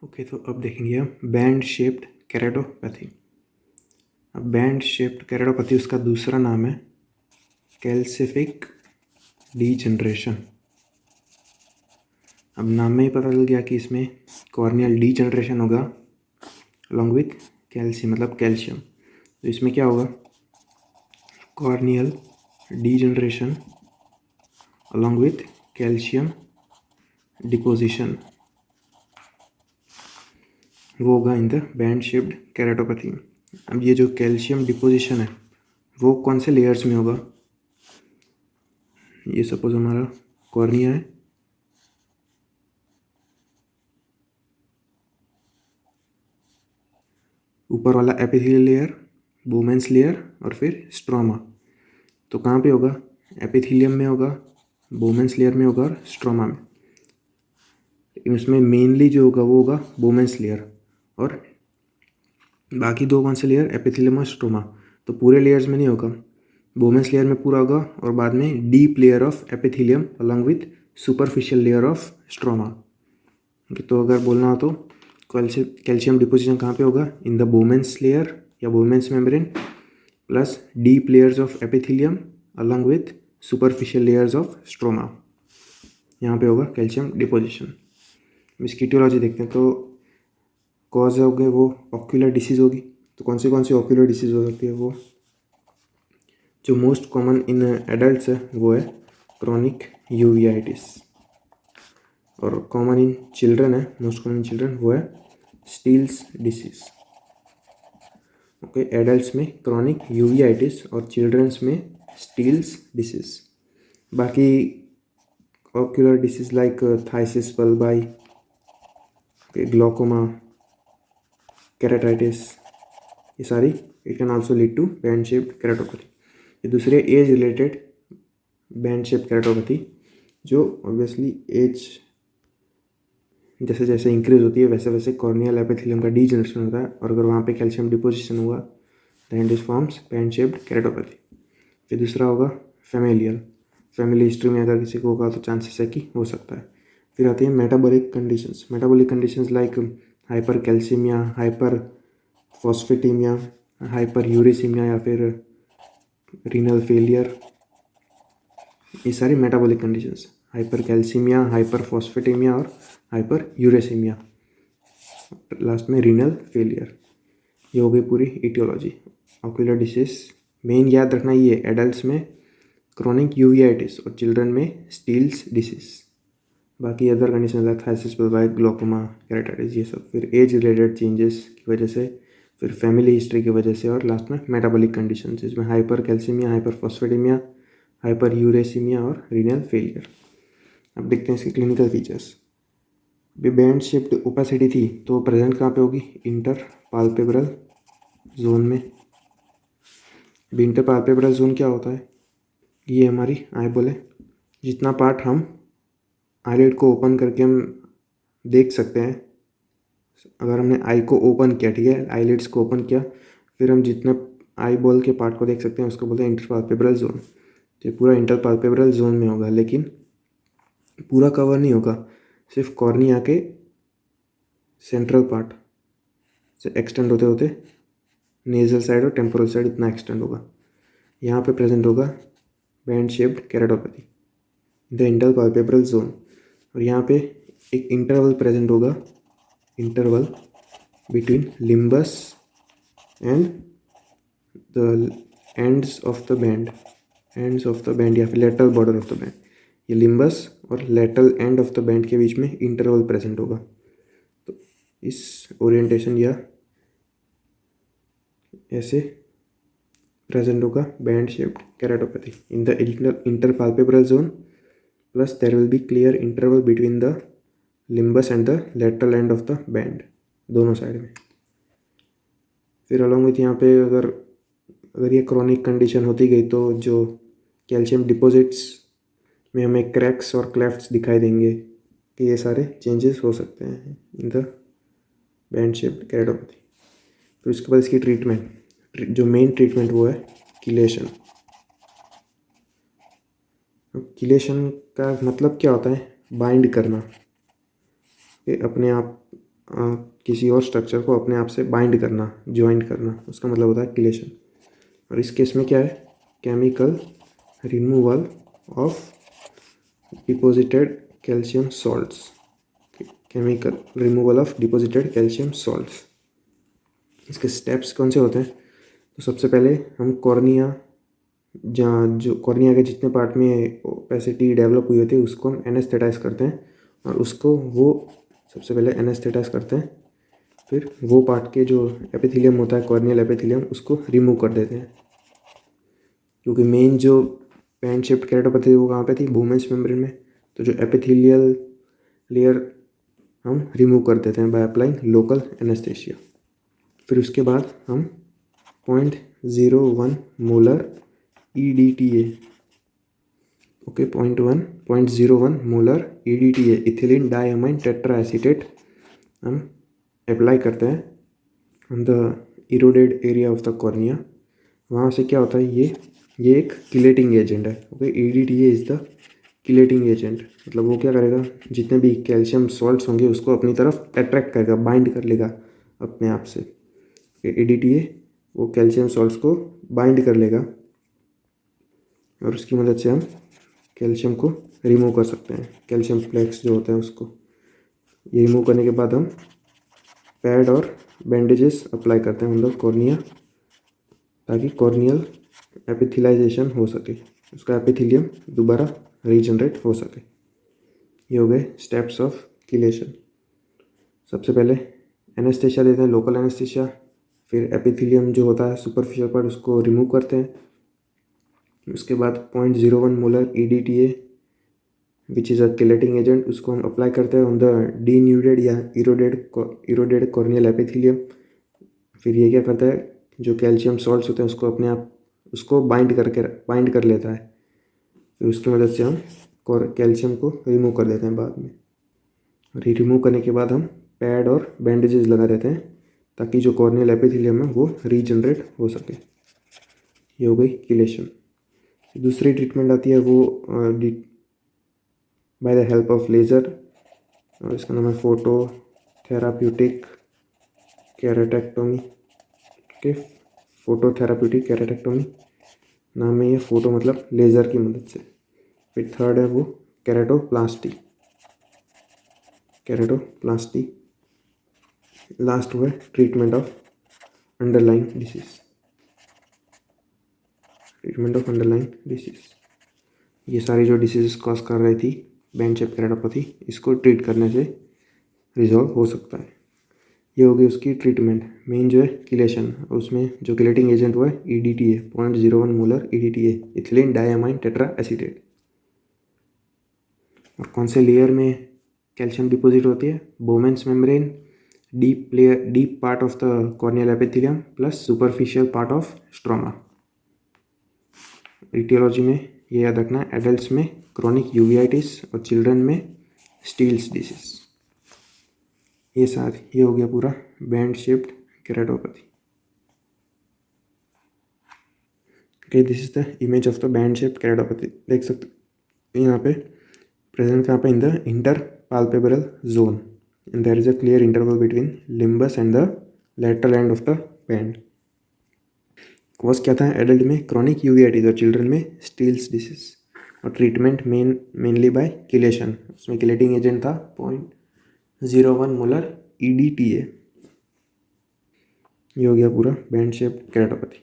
Okay, तो अब देखेंगे हम बैंड शेप्ड केराटोपैथी। अब बैंड शेप्ड केराटोपैथी उसका दूसरा नाम है कैल्सिफिक डीजनरेशन। अब नाम में ही पता चल गया कि इसमें कॉर्नियल डीजनरेशन होगा अलॉन्ग विथ कैल्शियम, मतलब कैल्शियम। तो इसमें क्या होगा, corneal degeneration along with calcium deposition, वो होगा in the band shaped keratopathy. अब ये जो कैल्शियम डिपोजिशन है वो कौन से लेयर्स में होगा। ये सपोज हमारा कॉर्निया है, ऊपर वाला एपिथेलियल लेयर, बोमेंस लेयर और फिर स्ट्रोमा। तो कहाँ पे होगा, एपिथेलियम में होगा, बोमेंस लेयर में होगा और स्ट्रोमा में। इसमें मेनली जो होगा वो होगा बोमेंस लेयर, और बाकी दो कौन से लेयर, एपिथेलियम और स्ट्रोमा। तो पूरे लेयर्स में नहीं होगा, बोमेंस लेयर में पूरा होगा और बाद में deep layer of epithelium along with superficial layer of stroma. तो अगर बोलना हो तो कैल्शियम डिपोजिशन कहाँ पे होगा, इन द बोमेंस लेयर या बोमेंस membrane plus deep layers of epithelium along with superficial layers of stroma, यहाँ पे होगा कैल्शियम डिपोजिशन। इसकी टियोलॉजी देखते हैं। तो कॉज हो गए वो ऑक्यूलर डिसीज़ होगी। तो कौन सी ऑक्यूलर डिसीज़ हो सकती है, वो जो मोस्ट कॉमन इन एडल्ट्स है वो है क्रॉनिक यूवीआइटिस, और कॉमन इन चिल्ड्रन है, मोस्ट कॉमन इन चिल्ड्रन वो है स्टील्स डिसीज। ओके, एडल्ट्स में क्रॉनिक यूवीआइटिस और चिल्ड्रंस में स्टील्स डिसीज। बाकी ocular disease like phthisis bulbi, glaucoma, keratitis, ये सारी it can also lead to band shaped keratopathy. ये दूसरे age related band shaped keratopathy, जो ऑब्वियसली एज जैसे जैसे इंक्रीज होती है वैसे वैसे कॉर्नियल एपिथेलियम का डीजनरेशन होता है, और अगर वहाँ पे कैल्शियम डिपोजिशन हुआ then it forms band shaped keratopathy. फिर दूसरा होगा फैमिलियल, फैमिली हिस्ट्री में अगर किसी को होगा तो चांसेस है कि हो सकता है। फिर आती है metabolic conditions. Metabolic conditions like hypercalcaemia, hyperphosphataemia, hyperuricaemia या फिर रीनल फेलियर, ये सारी metabolic conditions, hypercalcaemia, hyperphosphataemia और हाइपर यूरेसीमिया, लास्ट में रीनल फेलियर। ये हो गई पूरी इटियोलॉजी। ऑक्यूलर डिसीज मेन याद रखना ये, एडल्ट्स में क्रॉनिक यूवीआइटिस और चिल्ड्रन में स्टील्स डिसीज। बाकी other condition like phthisis bulbi, glaucoma, keratitis, ये सब फिर एज रिलेटेड चेंजेस की वजह से, फिर फैमिली हिस्ट्री की वजह से, और लास्ट में मेटाबॉलिक कंडीशन जिसमें hyper calcaemia, hyperphosphataemia, hyper यूरेसीमिया और रीनल फेलियर। अब देखते हैं इसके clinical features. Band shaped opacity थी तो प्रेजेंट कहाँ पे होगी, इंटर पाल्पेब्रल जोन में। इंटर पाल्पेब्रल जोन क्या होता है, ये हमारी आईबॉल है, जितना पार्ट हम आईलिड को ओपन करके हम देख सकते हैं। अगर हमने आई को ओपन किया, ठीक है, आईलिड्स को ओपन किया, फिर हम जितना आई बॉल के पार्ट को देख सकते हैं उसको बोलते हैं इंटर पाल्पेब्रल जोन। तो ये पूरा इंटर पाल्पेब्रल जोन में होगा, लेकिन पूरा कवर नहीं होगा, सिर्फ कॉर्निया के सेंट्रल पार्ट से एक्सटेंड होते होते नेजल साइड और टेम्पोरल साइड इतना एक्सटेंड होगा। यहाँ पे प्रेजेंट होगा band shaped keratopathy the inter palpebral zone, और यहाँ पे एक इंटरवल प्रेजेंट होगा, interval between limbus and the ends of the band, या फिर lateral border of the band. ये लिम्बस और lateral end of the band के बीच में इंटरवल प्रेजेंट होगा। तो इस ओरिएंटेशन या ऐसे प्रेजेंट होगा band shaped keratopathy in the interpalpebral zone, plus there will be clear interval between the limbus and the lateral end of the band, दोनों साइड में। फिर अलॉन्ग विथ यहाँ पे अगर ये क्रॉनिक कंडीशन होती गई तो जो कैल्शियम डिपॉजिट्स में हमें क्रैक्स और क्लेफ्ट्स दिखाई देंगे, कि ये सारे चेंजेस हो सकते हैं in the band shaped keratopathy. फिर उसके बाद इसकी ट्रीटमेंट, जो मेन ट्रीटमेंट वो है किलेशन। किलेशन का मतलब क्या होता है, बाइंड करना, कि अपने आप किसी और स्ट्रक्चर को अपने आप से बाइंड करना, ज्वाइंट करना, उसका मतलब होता है किलेशन। और इस केस में क्या है, chemical removal of deposited calcium salts, chemical removal of deposited calcium salts. इसके स्टेप्स कौन से होते हैं? तो सबसे पहले हम कॉर्निया, जहाँ जो कॉर्निया के जितने पार्ट में ओपेसिटी डेवलप हुई होती है उसको हम एनेस्थेटाइज करते हैं, और उसको वो सबसे पहले एनेस्थेटाइज करते हैं, फिर वो पार्ट के जो एपिथेलियम होता है, कॉर्नियल एपिथेलियम, उसको रिमूव कर देते हैं। क्योंकि मेन जो पैन शेप्ड केराटोपैथी वो कहाँ पे थी, वुमेन्स मेम्ब्रेन में, तो जो एपिथेलियल लेयर हम रिमूव कर देते हैं बाय अप्लाइंग लोकल एनेस्थेशिया। फिर उसके बाद हम 0.01 molar EDTA, okay, 0.01 molar EDTA, ethylene diamine tetra acetate, हम अप्लाई करते हैं on the eroded area of the cornea. वहाँ से क्या होता है, ये एक किलेटिंग एजेंट है, okay. EDTA is the chelating agent, मतलब वो क्या करेगा, जितने भी कैल्शियम सॉल्ट्स होंगे उसको अपनी तरफ अट्रैक्ट करेगा, बाइंड कर लेगा अपने आप से। EDTA वो कैल्शियम सॉल्ट्स को बाइंड कर लेगा, और उसकी मदद से हम कैल्शियम को रिमूव कर सकते हैं, कैल्शियम फ्लेक्स जो होता है उसको। ये रिमूव करने के बाद हम पैड और बैंडेजेस अप्लाई करते हैं हम लोग कॉर्निया, ताकि कॉर्नियल एपिथेलाइजेशन हो सके, उसका एपिथेलियम दोबारा रीजनरेट हो सके। ये हो गए स्टेप्स ऑफ किलेशन। सबसे पहले एनेस्थेशिया देते हैं, लोकल एनेस्थेशिया, फिर एपिथेलियम जो होता है सुपरफिशियल पार्ट उसको रिमूव करते हैं। उसके बाद 0.01 molar EDTA which is a chelating agent, उसको हम अप्लाई करते हैं ऑन द डीन्यूडेड या इरोडेड कॉर्नियल एपिथेलियम। फिर ये क्या करता है, जो कैल्शियम सॉल्ट्स होते हैं उसको अपने आप उसको बाइंड कर लेता है, फिर उसकी मदद से हम कैल्शियम को रिमूव कर देते हैं बाद में। और ये रिमूव करने के बाद हम पैड और बैंडेजेस लगा देते हैं, ताकि जो कॉर्नियल एपिथेलियम है वो रीजनरेट हो सके। ये हो गई किलेशन। दूसरी ट्रीटमेंट आती है वो by the help of laser, और इसका नाम है phototherapeutic keratectomy, okay. Phototherapeutic keratectomy नाम है ये, फोटो मतलब लेज़र की मदद से। फिर थर्ड है वो केराटोप्लास्टी, लास्ट हुआ ट्रीटमेंट ऑफ अंडरलाइन डिसीज। ये सारी जो डिसीजेस कॉज कर रही थी बैंड शेप केराटोपैथी, इसको ट्रीट करने से रिजॉल्व हो सकता है। ये होगी उसकी ट्रीटमेंट। मेन जो है किलेशन, उसमें जो किलेटिंग एजेंट हुआ है EDTA 0.01 molar EDTA, ethylene diamine tetra acetate. और कौन से लेयर में कैल्शियम डिपॉजिट होती है, Bowman's membrane, deep part of the corneal epithelium plus superficial part of stroma. Etiology में ये याद रखना, एडल्ट्स में क्रॉनिक यूवेइटिस और चिल्ड्रन में स्टील्स डिसीज। ये हो गया पूरा band shaped keratopathy. Okay, this is the image of the band shaped keratopathy. देख सकते यहाँ पे प्रेजेंट कहाँ पे, इन the inter palpebral zone, and there is a clear interval between limbus and the lateral end of the band. Cause क्या था adult में, chronic uveitis, और चिल्ड्रन में स्टील्स डिसीज। और ट्रीटमेंट मेनली बाय किलेशन, उसमें chelating agent था 0.01 molar EDTA। ये हो गया पूरा बैंड शेप्ड केराटोपैथी।